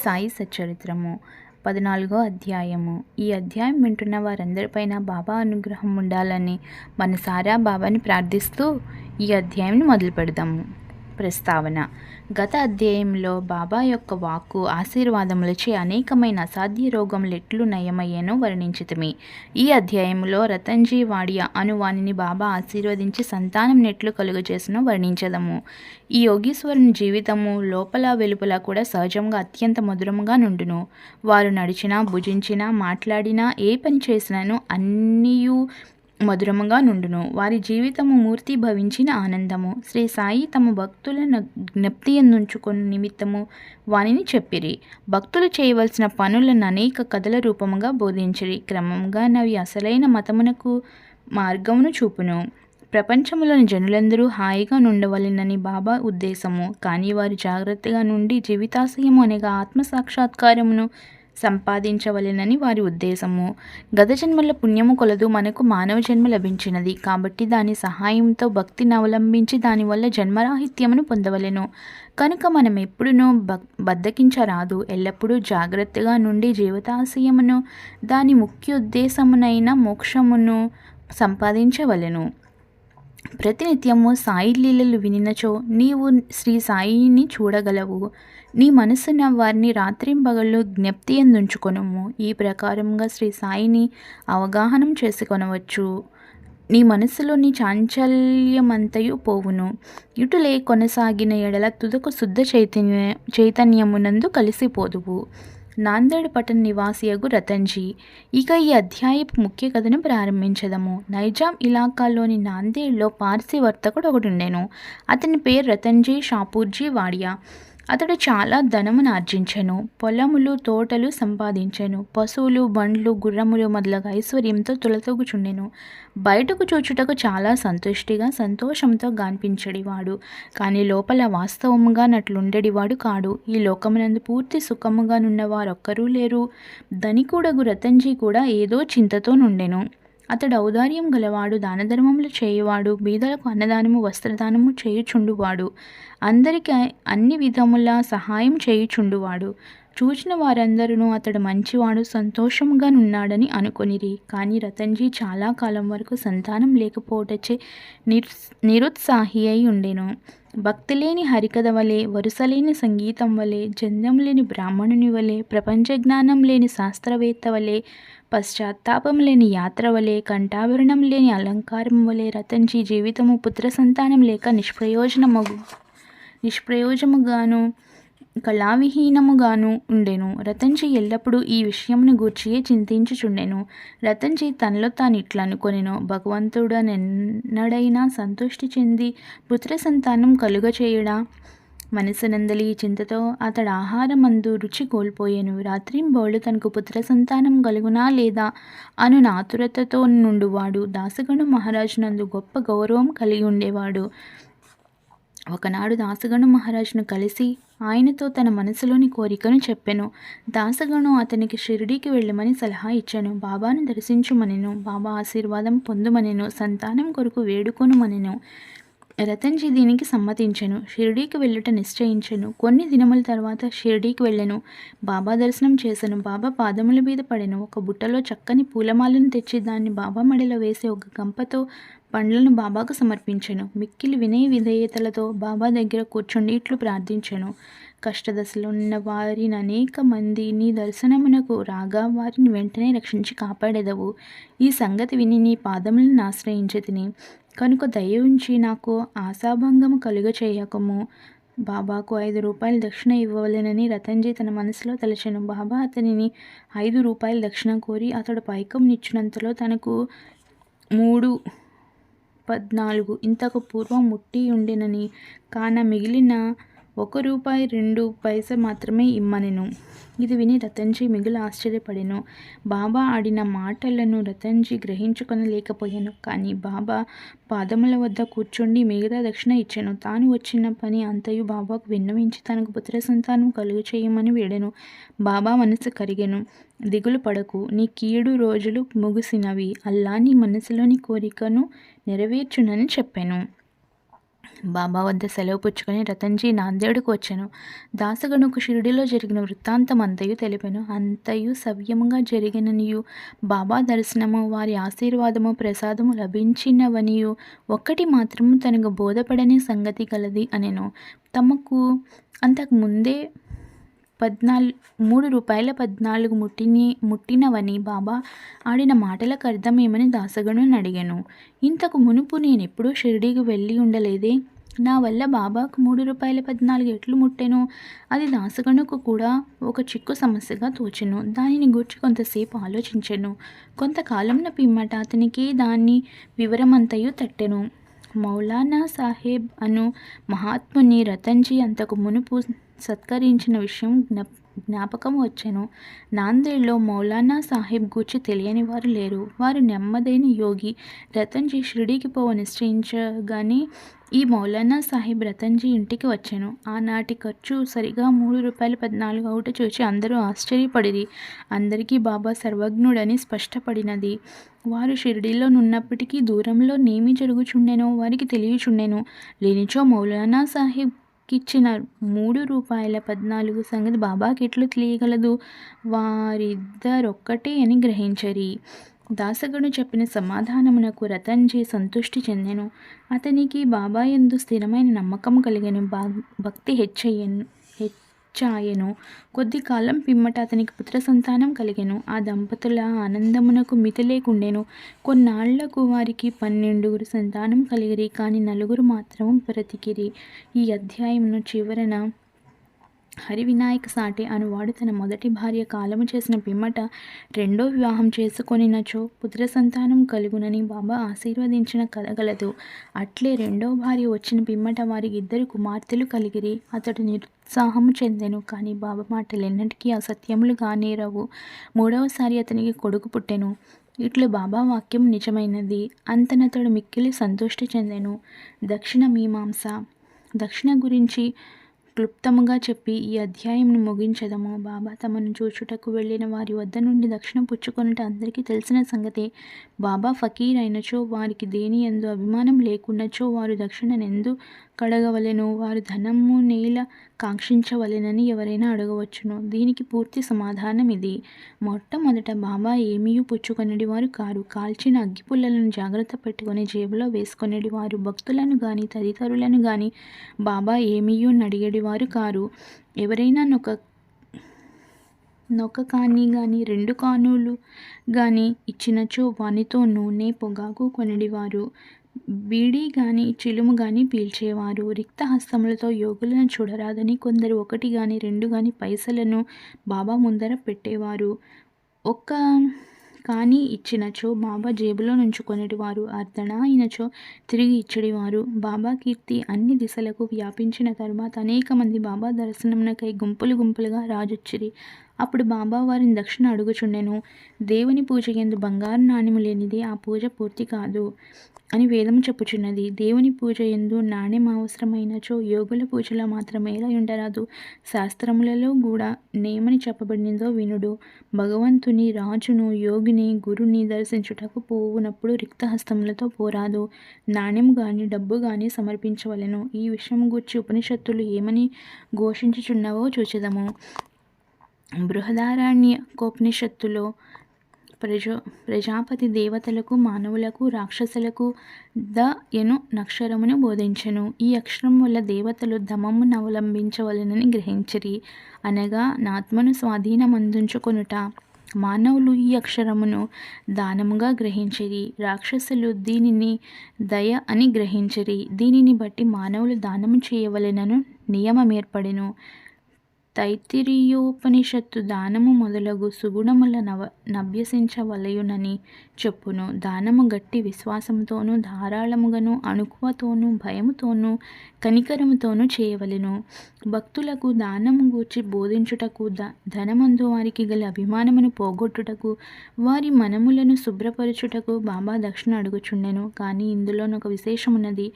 సాయి సచ్చరిత్రము 14వ అధ్యాయము. ఈ అధ్యాయం వింటున్న వారందరిపైన బాబా అనుగ్రహం ఉండాలని మనసారా బాబాని ప్రార్థిస్తూ ఈ అధ్యాయాన్ని మొదలు పెడదాము. ప్రస్తావన. గత అధ్యాయంలో బాబా యొక్క వాక్కు ఆశీర్వాదములచే అనేకమైన అసాధ్య రోగములు ఎట్లు నయమయ్యేనో వర్ణించితిమి. ఈ అధ్యాయంలో రతన్జీ వాడియా అను వానిని బాబా ఆశీర్వదించి సంతానం నెట్లు కలుగజేసినో వర్ణించదము. ఈ యోగీశ్వరుని జీవితము లోపల వెలుపల కూడా సహజంగా అత్యంత మధురముగా నుండును. వారు నడిచినా, భుజించినా, మాట్లాడినా, ఏ పని చేసినాను అన్నీయు మధురముగా నుండును. వారి జీవితము మూర్తి భవించిన ఆనందము. శ్రీ సాయి తమ భక్తులను జ్ఞప్తి ఎందుంచుకొని నిమిత్తము వానిని చెప్పిరి. భక్తులు చేయవలసిన పనులను అనేక కథల రూపముగా బోధించిరి. క్రమంగా నవి అసలైన మతమునకు మార్గమును చూపును. ప్రపంచంలోని జనులందరూ హాయిగా నుండవలెనని బాబా ఉద్దేశము. కానీ వారు జాగ్రత్తగా నుండి జీవితాశయము అనగా ఆత్మసాక్షాత్కారమును సంపాదించవలెనని వారి ఉద్దేశము. గత జన్మల పుణ్యము కొలదు మనకు మానవ జన్మ లభించినది. కాబట్టి దాని సహాయంతో భక్తిని అవలంబించి దానివల్ల జన్మరాహిత్యమును పొందవలెను. కనుక మనం ఎప్పుడునూ బద్దకించరాదు. ఎల్లప్పుడూ జాగ్రత్తగా నుండి జీవితాశయమును దాని ముఖ్యోద్దేశమునైన మోక్షమును సంపాదించవలెను. ప్రతినిత్యము సాయి లీలలు వినినచో నీవు శ్రీ సాయిని చూడగలవు. నీ మనసున వారిని రాత్రింబగళ్ళు జ్ఞప్తి ఎందుంచుకొనుము. ఈ ప్రకారంగా శ్రీ సాయిని అవగాహనం చేసుకొనవచ్చు. నీ మనసులోని చాంచల్యమంతయు పోవును. ఇటులే కొనసాగిన ఎడల తుదకు శుద్ధ చైతన్యమునందు కలిసిపోదువు. నాందేడ్ పట్టణ నివాసియగు రతన్జీ. ఇక ఈ అధ్యాయపు ముఖ్య కథను ప్రారంభించదము. నైజాం ఇలాకాలోని నాందేడ్లో పార్సీ వర్తకుడు ఒకడుండెను. అతని పేరు రతన్జీ షాపూర్జీ వాడియా. అతడు చాలా ధనమును ఆర్జించెను. పొలములు, తోటలు సంపాదించెను. పశువులు, బండ్లు, గుర్రములు మొదలగు ఐశ్వర్యంతో తులతూగుచుండెను. బయటకు చూచుటకు చాలా సంతోషంతో గాన్పించెడివాడు. కానీ లోపల వాస్తవముగా నట్లుండెడివాడు కాడు. ఈ లోకమునందు పూర్తి సుఖముగా నున్న వారొక్కరూ లేరు. ధనికుడగు రతన్జీ కూడా ఏదో చింతతో నుండెను. అతడు ఔదార్యం గలవాడు, దానధర్మములు చేయువాడు, బీదలకు అన్నదానము, వస్త్రదానము చేయుచుండువాడు, అందరికీ అన్ని విధముల సహాయం చేయుచుండువాడు. చూచిన వారందరూ అతడు మంచివాడు, సంతోషముగా నున్నాడని అనుకొనిరి. కానీ రతన్జీ చాలా కాలం వరకు సంతానం లేకపోవటచే నిరుత్సాహి అయి ఉండెను. భక్తి లేని హరికథ వలె, వరుసలేని సంగీతం వలె, జంధ్యం లేని బ్రాహ్మణుని వలె, ప్రపంచ జ్ఞానం లేని శాస్త్రవేత్త వలె, పశ్చాత్తాపం లేని యాత్ర వలె, కంఠాభరణం లేని అలంకారం వలె రతన్జీ జీవితము పుత్ర సంతానం లేక నిష్ప్రయోజముగాను కళావిహీనముగాను ఉండెను. రతన్జీ ఎల్లప్పుడూ ఈ విషయమును గూర్చియే చింతించుచుండెను. రతన్జీ తనలో తాను ఇట్లా అనుకొనెను: భగవంతుడనెన్నడైనా సంతృష్టి చెంది పుత్ర సంతానం కలుగచేయుడా? మనసునందలి ఈ చింతతో అతడు ఆహారమందు రుచి కోల్పోయాను. రాత్రింబౌళ్ళు తనకు పుత్ర సంతానం కలుగునా లేదా అను ఆతురతతో నుండువాడు. దాసగణు మహారాజునందు గొప్ప గౌరవం కలిగి ఉండేవాడు. ఒకనాడు దాసగణు మహారాజును కలిసి ఆయనతో తన మనసులోని కోరికను చెప్పెను. దాసగణు అతనికి షిరిడీకి వెళ్ళమని సలహా ఇచ్చాను. బాబాను దర్శించుమనెను. బాబా ఆశీర్వాదం పొందుమనెను. సంతానం కొరకు వేడుకొనుమనెను. రతన్జీ దీనికి సమ్మతించెను. షిరిడీకి వెళ్ళుట నిశ్చయించెను. కొన్ని దినముల తర్వాత షిరిడీకి వెళ్ళెను. బాబా దర్శనం చేసెను. బాబా పాదముల మీద పడెను. ఒక బుట్టలో చక్కని పూలమాలను తెచ్చి దాన్ని బాబా మెడలో వేసి ఒక గంపతో పండ్లను బాబాకు సమర్పించెను. మిక్కిలి వినయ విధేయతలతో బాబా దగ్గర కూర్చుండి ఇట్లు ప్రార్థించెను: కష్టదశలో ఉన్న వారిని అనేక మంది నీ దర్శనమునకు రాగా వారిని వెంటనే రక్షించి కాపాడెదవు. ఈ సంగతి విని నీ పాదములను ఆశ్రయించితిని కనుక దయ ఉంచి నాకు ఆశాభంగము కలుగచేయకము. బాబాకు 5 రూపాయల దక్షిణ ఇవ్వవలెనని రతన్జీ తన మనసులో తలచెను. బాబా అతనిని 5 రూపాయల దక్షిణ కోరి అతడు పైకం నిచ్చినంతలో తనకు 3:14 ఇంతకు పూర్వం ముట్టి ఉండెనని, కాన మిగిలిన 1 రూపాయి 2 పైస మాత్రమే ఇమ్మనెను. ఇది విని రతన్జీ మిగులు ఆశ్చర్యపడెను. బాబా ఆడిన మాటలను రతన్జీ గ్రహించుకొనలేకపోయాను. కానీ బాబా పాదముల వద్ద కూర్చుండి మిగతా దక్షిణ ఇచ్చెను. తాను వచ్చిన పని అంతయు బాబాకు విన్నవించి తనకు పుత్ర సంతానం కలుగు చేయమని వేడెను. బాబా మనసు కరిగెను. దిగులు పడకు, నీ కీడు రోజులు ముగిసినవి. అల్లా నీ మనసులోని కోరికను నెరవేర్చునని చెప్పెను. బాబా వద్ద సెలవు పుచ్చుకొని రతన్జీ నాందేడుకు వచ్చెను. దాసగణుకు షిరిడిలో జరిగిన వృత్తాంతం అంతయు తెలిపెను. అంతయు సవ్యముగా జరిగిననియు బాబా దర్శనము వారి ఆశీర్వాదము ప్రసాదము లభించినవనియు ఒక్కటి మాత్రము తనకు బోధపడని సంగతి కలది అనెను. తమకు అంతకు ముందే 3 రూపాయల 14 ముట్టినవని బాబా ఆడిన మాటలకు అర్థమేమని దాసగణుని అడిగాను. ఇంతకు మునుపు నేనెప్పుడూ షిరిడీకి వెళ్ళి ఉండలేదే, నా వల్ల బాబాకు 3 రూపాయల 14 ఎట్లు ముట్టెను? అది దాసగణుకు కూడా ఒక చిక్కు సమస్యగా తోచెను. దానిని గూర్చి కొంతసేపు ఆలోచించెను. కొంతకాలంన పిమ్మట అతనికి దాని వివరమంతయు తట్టెను. మౌలానా సాహెబ్ అను మహాత్ముని రతన్జీ అంతకు మునుపు సత్కరించిన విషయం జ్ఞాపకం వచ్చెను. నాందేడ్లో మౌలానా సాహెబ్ గూర్చి తెలియని వారు లేరు. వారు నెమ్మదైన యోగి. రతన్జీ షిరిడీకి పోవ నిశ్చయించగానే ఈ మౌలానా సాహెబ్ రతన్జీ ఇంటికి వచ్చెను. ఆనాటి ఖర్చు సరిగా 3 రూపాయల 14 అవుట చూచి అందరూ ఆశ్చర్యపడిరి. అందరికీ బాబా సర్వజ్ఞుడని స్పష్టపడినది. వారు షిరిడీలో నున్నప్పటికీ దూరంలో నేమి జరుగుచుండెనో వారికి తెలియచుండెను. లేనిచో మౌలానా సాహెబ్ ఇచ్చిన 3 రూపాయల 14 సంగతి బాబాకి ఎట్లు తెలియగలదు? వారిద్దరొక్కటే అని గ్రహించరి. దాసగను చెప్పిన సమాధానమునకు రతన్జీ సంతృష్టి చెందెను. అతనికి బాబా యందు స్థిరమైన నమ్మకం కలిగెను. భక్తి హెచ్చాయెను. కొద్ది కాలం పిమ్మట అతనికి పుత్ర సంతానం కలిగెను. ఆ దంపతుల ఆనందమునకు మితి లేకుండెను. కొన్నాళ్లకు వారికి 12 సంతానం కలిగిరి. కానీ 4 మాత్రం బ్రతికిరి. ఈ అధ్యాయమును చివరన హరివినాయక సాటే అనువాడు తన మొదటి భార్య కాలము చేసిన పిమ్మట రెండో వివాహం చేసుకొనినచో పుత్ర సంతానం కలుగునని బాబా ఆశీర్వదించిన కథ గలదు. అట్లే రెండో భార్య వచ్చిన పిమ్మట వారికి 2 కుమార్తెలు కలిగిరి. అతడు నిరుత్సాహము చెందెను. కానీ బాబా మాటలెన్నటికీ అసత్యములు కానేరవు. 3వసారి అతనికి కొడుకు పుట్టెను. ఇట్లు బాబా వాక్యం నిజమైనది. అంతనతడు మిక్కిలి సంతృష్టి చెందెను. దక్షిణ మీమాంస. దక్షిణ గురించి క్లుప్తముగా చెప్పి ఈ అధ్యాయంను ముగించెదము. బాబా తమను చూచుటకు వెళ్ళిన వారి వద్ద నుండి దక్షిణ పుచ్చుకొనుట అందరికీ తెలిసిన సంగతే. బాబా ఫకీర్ అయినచో వారికి దేని యందు అభిమానం లేకున్నచో వారు దక్షిణనెందు కడగవలెను? వారు ధనము నేల కాంక్షించవలెనని ఎవరైనా అడగవచ్చును. దీనికి పూర్తి సమాధానం ఇది. మొట్టమొదట బాబా ఏమీయూ పుచ్చుకొనిడి వారు కారు. కాల్చిన అగ్గిపుల్లలను జాగ్రత్త పెట్టుకొని జేబులో వేసుకొనిడి వారు. భక్తులను గాని తదితరులను గాని బాబా ఏమీయూ నడిగేడివారు కారు. ఎవరైనా నొక కాని గాని 2 కానులు గాని ఇచ్చినచో వానితో నూనె పొగాకు కొనిడివారు. బీడీ గాని చిలుము గాని పీల్చేవారు. రిక్త హస్తములతో యోగులను చూడరాదని కొందరు 1 గాని 2 గాని పైసలను బాబా ముందర పెట్టేవారు. ఒక్క కానీ ఇచ్చినచో బాబా జేబులో నుంచుకొనిడివారు. అర్ధణ అయినచో తిరిగి ఇచ్చడివారు. బాబా కీర్తి అన్ని దిశలకు వ్యాపించిన తరువాత అనేక మంది బాబా దర్శనమునకై గుంపులు గుంపులుగా రాజొచ్చిరి. అప్పుడు బాబా వారిని దక్షిణ అడుగుచుండెను. దేవుని పూజ యందు బంగారు నాణెము లేనిదే ఆ పూజ పూర్తి కాదు అని వేదము చెప్పుచున్నది. దేవుని పూజ యందు నాణెం అవసరమైనచో యోగుల పూజలో మాత్రమేలా ఉండరాదు? శాస్త్రములలో కూడా నేమని చెప్పబడినదో వినుడు. భగవంతుని, రాజును, యోగిని, గురుని దర్శించుటకు పోవునప్పుడు రిక్తహస్తములతో పోరాదు. నాణెము గాని డబ్బు గాని సమర్పించవలెను. ఈ విషయం గూర్చి ఉపనిషత్తులు ఏమని ఘోషించుచున్నవో చూచెదము. బృహదారణ్యకోపనిషత్తులో ప్రజాపతి దేవతలకు, మానవులకు, రాక్షసులకు ద ఎను నక్షరమును బోధించెను. ఈ అక్షరం వల్ల దేవతలు ధమమును అవలంబించవలెనని గ్రహించిరి. అనగా నాత్మను స్వాధీనమందుంచుకొనుట. మానవులు ఈ అక్షరమును దానముగా గ్రహించిరి. రాక్షసులు దీనిని దయ అని గ్రహించిరి. దీనిని బట్టి మానవులు దానము చేయవలెనను నియమమేర్పడెను. తైత్తిరీయోపనిషత్తు దానము మొదలగు సుగుణముల నభ్యసించవలయునని చెప్పును. దానము గట్టి విశ్వాసముతోనూ ధారాళముగాను అణుకువతోనూ భయముతోనూ కనికరముతోనూ చేయవలెను. భక్తులకు దానము గూర్చి బోధించుటకు, ధనమందు వారికి గల అభిమానమును పోగొట్టుటకు, వారి మనములను శుభ్రపరచుటకు బాబా దక్షిణ అడుగుచుండెను. కానీ ఇందులోనొక విశేషమున్నది.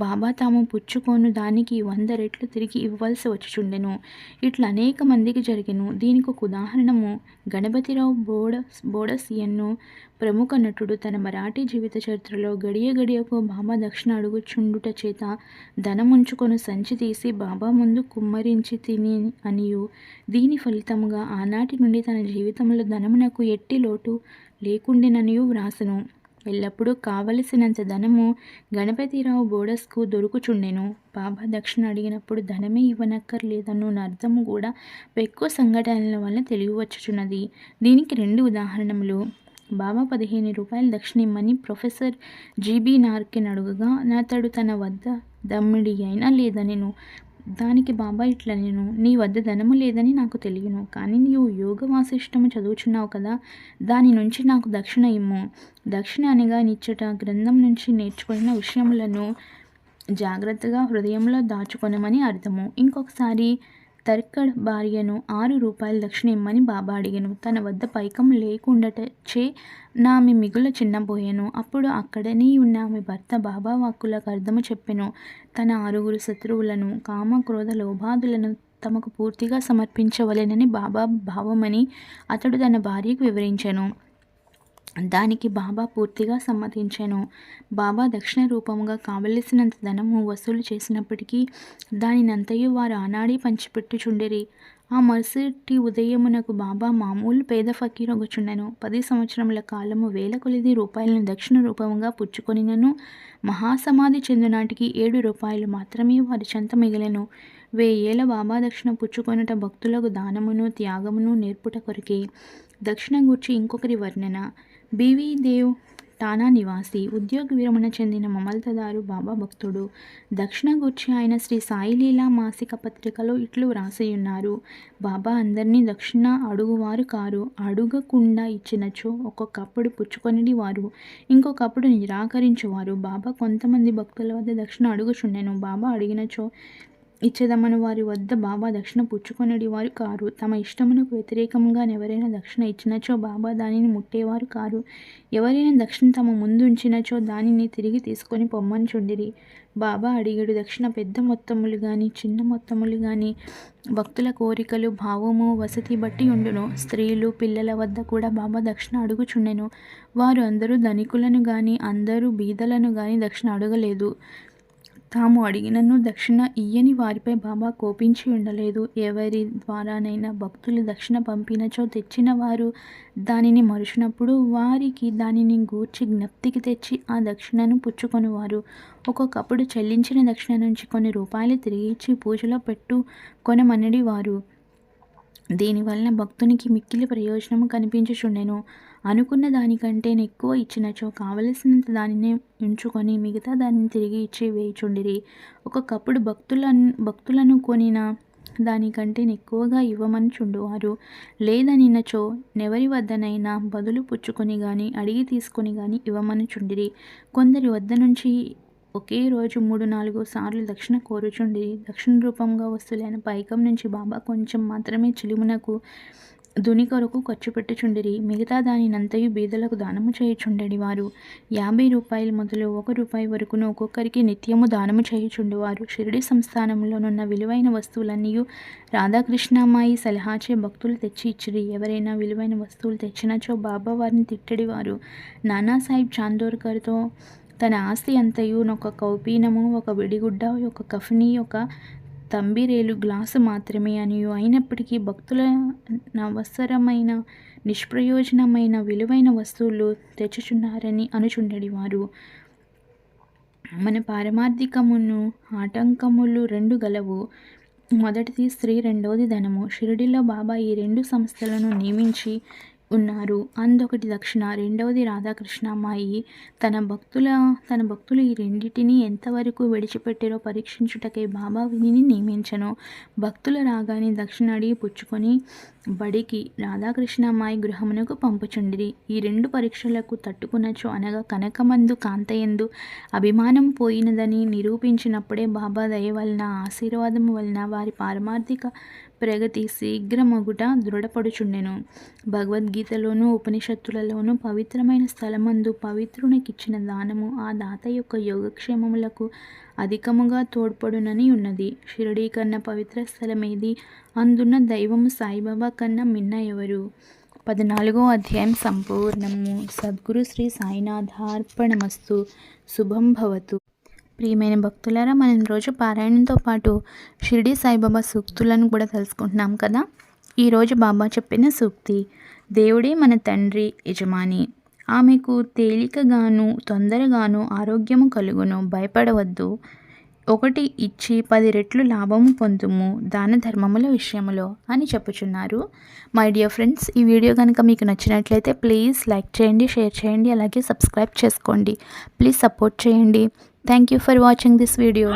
బాబా తాము పుచ్చుకొను దానికి 100 రెట్లు తిరిగి ఇవ్వవలసి వచ్చుచుండెను. ఇట్లా ఇట్లా అనేక మందికి జరిగెను. దీనికి ఒక ఉదాహరణము గణపతిరావు బోడసియన్ను ప్రముఖ నటుడు తన మరాఠీ జీవిత చరిత్రలో గడియ గడియకు బాబా దక్షిణ అడుగుచుండుట చేత ధనముంచుకొని సంచి తీసి బాబా ముందు కుమ్మరించి తిని అనియు దీని ఫలితముగా ఆనాటి నుండి తన జీవితంలో ధనమునకు ఎట్టి లోటు లేకుండెననియు వ్రాసెను. ఎల్లప్పుడూ కావలసినంత ధనము గణపతిరావు బోడస్కు దొరుకుచుండెను. బాబా దక్షిణ అడిగినప్పుడు ధనమే ఇవ్వనక్కర్లేదను అర్థము కూడా ఎక్కువ సంఘటనల వలన తెలియవచ్చుచున్నది. దీనికి 2 ఉదాహరణలు. బాబా 15 రూపాయలు దక్షిణ ఇమ్మని ప్రొఫెసర్ జీబీ నార్కెన్ అడుగగా అతడు తన వద్ద దమ్మిడి అయినా లేదనెను. దానికి బాబా ఇట్లనెను, నీ వద్ద ధనము లేదని నాకు తెలియను, కానీ నీవు యోగ వాసిష్టము చదువుచున్నావు కదా, దాని నుంచి నాకు దక్షిణ ఇమ్ము. దక్షిణ అనగా నిచ్చట గ్రంథం నుంచి నేర్చుకున్న విషయములను జాగ్రత్తగా హృదయంలో దాచుకొనమని అర్థము. ఇంకొకసారి తర్కడ్ భార్యను 6 రూపాయలు దక్షిణ ఇమ్మని బాబా అడిగెను. తన వద్ద పైకం లేకుండటచే ఆమె మిగుల చిన్నబోయెను. అప్పుడు అక్కడనే ఉన్న ఆమె భర్త బాబా వాక్కులకు అర్థము చెప్పెను. తన 6 శత్రువులను కామ క్రోధ లోభాదులను తమకు పూర్తిగా సమర్పించవలెనని బాబా భావమని అతడు తన భార్యకు వివరించెను. దానికి బాబా పూర్తిగా సమ్మతించెను. బాబా దక్షిణ రూపముగా కావలసినంత ధనము వసూలు చేసినప్పటికీ దానినంతయు వారు ఆనాడే పంచిపెట్టుచుండిరి. ఆ మరుసటి ఉదయమునకు బాబా మామూలు పేద ఫకీరొగుచుండెను. 10 సంవత్సరముల కాలము వేల కొలది రూపాయలను దక్షిణ రూపముగా పుచ్చుకొనినను మహాసమాధి చెందునాటికి 7 రూపాయలు మాత్రమే వారి చెంత మిగిలెను. 1000 ఏళ్ల బాబా దక్షిణ పుచ్చుకొనుట భక్తులకు దానమును త్యాగమును నేర్పుట కొరకే. దక్షిణ గూర్చి ఇంకొకరి వర్ణన. బివి దేవ్ టానా నివాసి, ఉద్యోగ విరమణ చెందిన మమల్తదారు బాబా భక్తుడు. దక్షిణ గూర్చి ఆయన శ్రీ సాయిలీలా మాసిక పత్రికలో ఇట్లు వ్రాసియున్నారు. బాబా అందరినీ దక్షిణ అడుగువారు కారు. అడుగకుండా ఇచ్చినచో ఒక్కొక్కప్పుడు పుచ్చుకొనిడి వారు, ఇంకొకప్పుడు నిరాకరించువారు. బాబా కొంతమంది భక్తుల వద్ద దక్షిణ అడుగుచుండెను. బాబా అడిగినచో ఇచ్చేదమని వారి వద్ద బాబా దక్షిణ పుచ్చుకొనిడి వారు కారు. తమ ఇష్టమునకు వ్యతిరేకంగా ఎవరైనా దక్షిణ ఇచ్చినచో బాబా దానిని ముట్టేవారు కారు. ఎవరైనా దక్షిణ తమ ముందు ఉంచినచో దానిని తిరిగి తీసుకొని పొమ్మనుచుండిరి. బాబా అడిగేడు దక్షిణ పెద్ద మొత్తములు గాని చిన్న మొత్తములు గాని భక్తుల కోరికలు భావము వసతి బట్టి ఉండును. స్త్రీలు పిల్లల వద్ద కూడా బాబా దక్షిణ అడుగుచుండెను. వారు అందరూ ధనికులను గాని అందరూ బీదలను గాని దక్షిణ అడగలేదు. తాము అడిగినను దక్షిణ ఇయ్యని వారిపై బాబా కోపించి ఉండలేదు. ఎవరి ద్వారానైనా భక్తులు దక్షిణ పంపినచో తెచ్చిన వారు దానిని మరుచినప్పుడు వారికి దానిని గూర్చి జ్ఞప్తికి తెచ్చి ఆ దక్షిణను పుచ్చుకొనివారు. ఒక్కొక్కప్పుడు చెల్లించిన దక్షిణ నుంచి కొన్ని రూపాయలు తిరిగి ఇచ్చి పూజలో కొనమనడి వారు. దీనివలన భక్తునికి మిక్కిలి ప్రయోజనము కనిపించుచుండెను. అనుకున్న దానికంటే ఎక్కువ ఇచ్చినచో కావలసినంత దానిని ఉంచుకొని మిగతా దానిని తిరిగి ఇచ్చి వేయుచుండిరి. ఒక్కొక్కప్పుడు భక్తులను కొనిన దానికంటే ఎక్కువగా ఇవ్వమనుచుండువారు. లేదనినచో నెవరి వద్దనైనా బదులు పుచ్చుకొని గాని అడిగి తీసుకొని గాని ఇవ్వమనుచుండిరి. కొందరి వద్ద నుంచి ఒకే రోజు 3-4 సార్లు దక్షిణ కోరుచుండిరి. దక్షిణ రూపంగా వస్తులైన పైకం నుంచి బాబా కొంచెం మాత్రమే చిలుమునకు దుని కొరకు ఖర్చు పెట్టుచుండిరి. మిగతా దానినంతయు బీదలకు దానము చేయుచుండెడి వారు. 50 రూపాయలు మొదలు 1 రూపాయి వరకును ఒక్కొక్కరికి నిత్యము దానము చేయుచుండేవారు. షిరిడి సంస్థానంలోనున్న విలువైన వస్తువులన్నీ రాధాకృష్ణమాయి సలహాచే భక్తులు తెచ్చి ఇచ్చిరి. ఎవరైనా విలువైన వస్తువులు తెచ్చినచో బాబా వారిని తిట్టెడివారు. నానాసాహెబ్ చాందోర్కర్తో తన ఆస్తి అంతయు ఒక కౌపీనము, ఒక విడిగుడ్డ, ఒక కఫిని, ఒక తంబిరేలు గ్లాసు మాత్రమే అనియు అయినప్పటికీ భక్తుల అవసరమైన నిష్ప్రయోజనమైన విలువైన వస్తువులు తెచ్చుచున్నారని అనుచుండెడివారు. మన పారమార్థికమును ఆటంకములు 2 గలవు. మొదటిది స్త్రీ, రెండవది ధనము. షిరిడిలో బాబా ఈ 2 సంస్థలను నియమించి ఉన్నారు. అందొకటి దక్షిణ, రెండవది రాధాకృష్ణమాయి. తన భక్తులు ఈ రెండిటిని ఎంతవరకు విడిచిపెట్టారో పరీక్షించుటకై బాబా విధిని నియమించెను. భక్తులు రాగానే దక్షిణ అడిగి పుచ్చుకొని బడికి రాధాకృష్ణమాయి గృహమునకు పంపుచుండిరి. ఈ 2 పరీక్షలకు తట్టుకునచో అనగా కనకమందు కాంతయందు అభిమానం పోయినదని నిరూపించినప్పుడే బాబా దయ వలన ఆశీర్వాదము వలన వారి పారమార్థిక ప్రగతి శీఘ్రమగుట దృఢపడుచుండెను. భగవద్గీతలోను ఉపనిషత్తులలోను పవిత్రమైన స్థలమందు పవిత్రునికిచ్చిన దానము ఆ దాత యొక్క యోగక్షేమములకు అధికముగా తోడ్పడునని ఉన్నది. షిరిడీ కన్నా పవిత్ర స్థలమేది? అందున్న దైవము సాయిబాబా కన్నా మిన్న ఎవరు? 14వ అధ్యాయం సంపూర్ణము. సద్గురు శ్రీ సాయినాథార్పణమస్తు. శుభం భవతు. ప్రియమైన భక్తులారా, మనం రోజు పారాయణంతో పాటు షిరిడీ సాయిబాబా సూక్తులను కూడా తెలుసుకుంటున్నాం కదా. ఈరోజు బాబా చెప్పిన సూక్తి: దేవుడే మన తండ్రి యజమాని, ఆమెకు తేలికగాను తొందరగాను ఆరోగ్యము కలుగును. భయపడవద్దు, ఒకటి ఇచ్చి 10 రెట్లు లాభము పొందుము దాన ధర్మముల విషయములో అని చెప్పుచున్నారు. మై డియర్ ఫ్రెండ్స్, ఈ వీడియో కనుక మీకు నచ్చినట్లయితే ప్లీజ్ లైక్ చేయండి, షేర్ చేయండి, అలాగే సబ్స్క్రైబ్ చేసుకోండి. ప్లీజ్ సపోర్ట్ చేయండి. Thank you for watching this video.